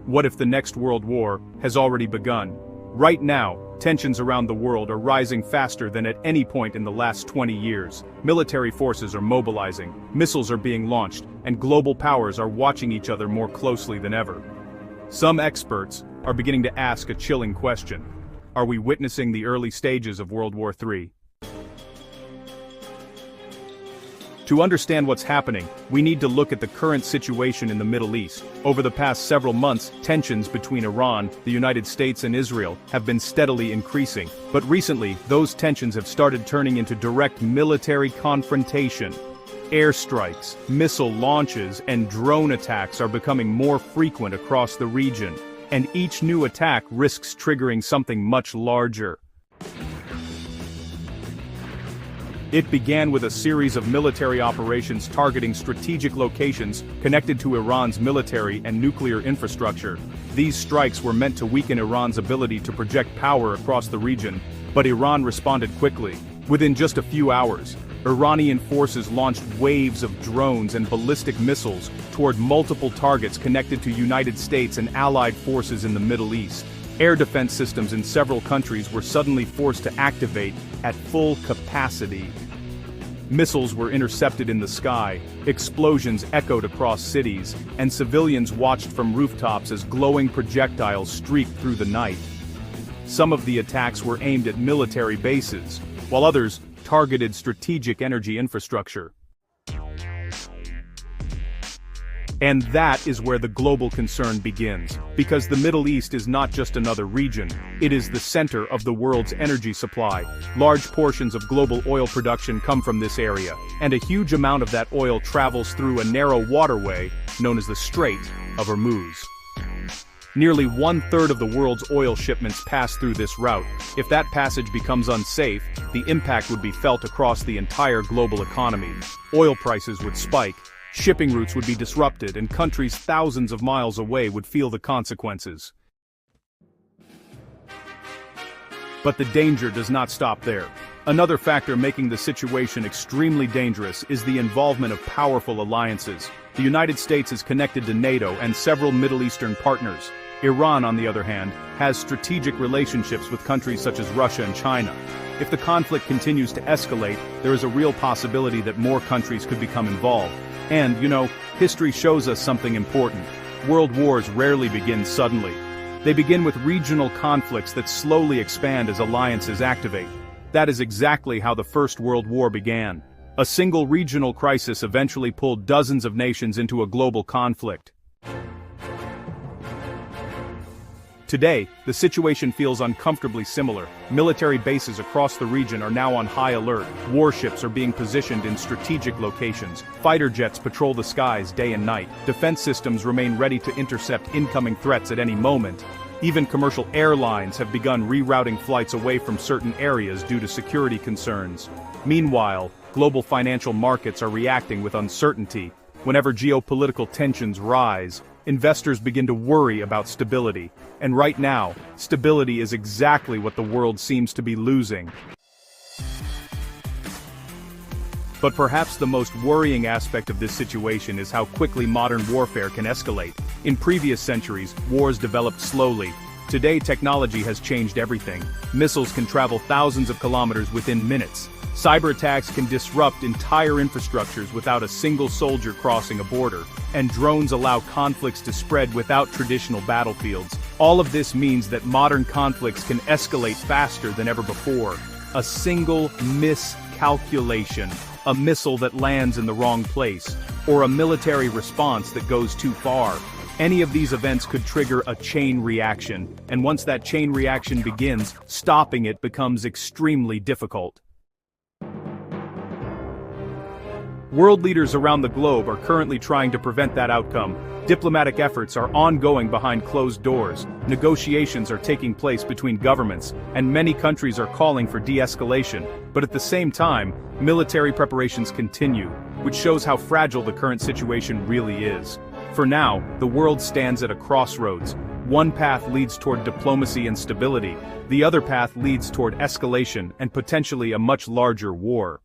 What if the next world war has already begun? Right now, tensions around the world are rising faster than at any point in the last 20 years. Military forces are mobilizing, missiles are being launched, and global powers are watching each other more closely than ever. Some experts are beginning to ask a chilling question. Are we witnessing the early stages of World War III? To understand what's happening, we need to look at the current situation in the Middle East. Over the past several months, tensions between Iran, the United States and Israel have been steadily increasing. But recently, those tensions have started turning into direct military confrontation. Airstrikes, missile launches, and drone attacks are becoming more frequent across the region. And each new attack risks triggering something much larger. It began with a series of military operations targeting strategic locations connected to Iran's military and nuclear infrastructure. These strikes were meant to weaken Iran's ability to project power across the region, but Iran responded quickly. Within just a few hours, Iranian forces launched waves of drones and ballistic missiles toward multiple targets connected to United States and allied forces in the Middle East. Air defense systems in several countries were suddenly forced to activate at full capacity. Missiles were intercepted in the sky, explosions echoed across cities, and civilians watched from rooftops as glowing projectiles streaked through the night. Some of the attacks were aimed at military bases, while others targeted strategic energy infrastructure. And that is where the global concern begins, because the Middle East is not just another region, it is the center of the world's energy supply. Large portions of global oil production come from this area, and a huge amount of that oil travels through a narrow waterway known as the Strait of Hormuz. Nearly 1/3 of the world's oil shipments pass through this route. If that passage becomes unsafe, the impact would be felt across the entire global economy. Oil prices would spike, shipping routes would be disrupted, and countries thousands of miles away would feel the consequences. But the danger does not stop there. Another factor making the situation extremely dangerous is the involvement of powerful alliances. The United States is connected to NATO and several Middle Eastern partners. Iran, on the other hand, has strategic relationships with countries such as Russia and China. If the conflict continues to escalate, there is a real possibility that more countries could become involved. And, history shows us something important. World wars rarely begin suddenly. They begin with regional conflicts that slowly expand as alliances activate. That is exactly how the First World War began. A single regional crisis eventually pulled dozens of nations into a global conflict. Today, the situation feels uncomfortably similar. Military bases across the region are now on high alert. Warships are being positioned in strategic locations. Fighter jets patrol the skies day and night. Defense systems remain ready to intercept incoming threats at any moment. Even commercial airlines have begun rerouting flights away from certain areas due to security concerns. Meanwhile, global financial markets are reacting with uncertainty. Whenever geopolitical tensions rise, investors begin to worry about stability. And right now, stability is exactly what the world seems to be losing. But perhaps the most worrying aspect of this situation is how quickly modern warfare can escalate. In previous centuries, wars developed slowly. Today, technology has changed everything. Missiles can travel thousands of kilometers within minutes. Cyber attacks can disrupt entire infrastructures without a single soldier crossing a border. And drones allow conflicts to spread without traditional battlefields. All of this means that modern conflicts can escalate faster than ever before. A single miscalculation, a missile that lands in the wrong place, or a military response that goes too far. Any of these events could trigger a chain reaction, and once that chain reaction begins, stopping it becomes extremely difficult. World leaders around the globe are currently trying to prevent that outcome. Diplomatic efforts are ongoing behind closed doors. Negotiations are taking place between governments, and many countries are calling for de-escalation. But at the same time, military preparations continue, which shows how fragile the current situation really is. For now, the world stands at a crossroads. One path leads toward diplomacy and stability. The other path leads toward escalation and potentially a much larger war.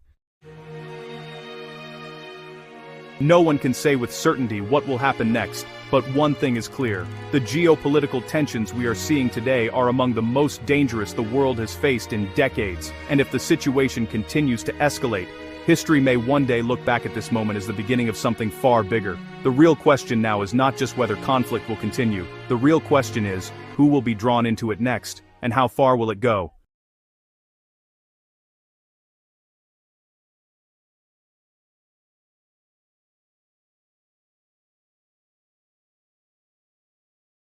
No one can say with certainty what will happen next, but one thing is clear. The geopolitical tensions we are seeing today are among the most dangerous the world has faced in decades, and if the situation continues to escalate, history may one day look back at this moment as the beginning of something far bigger. The real question now is not just whether conflict will continue. The real question is, who will be drawn into it next, and how far will it go?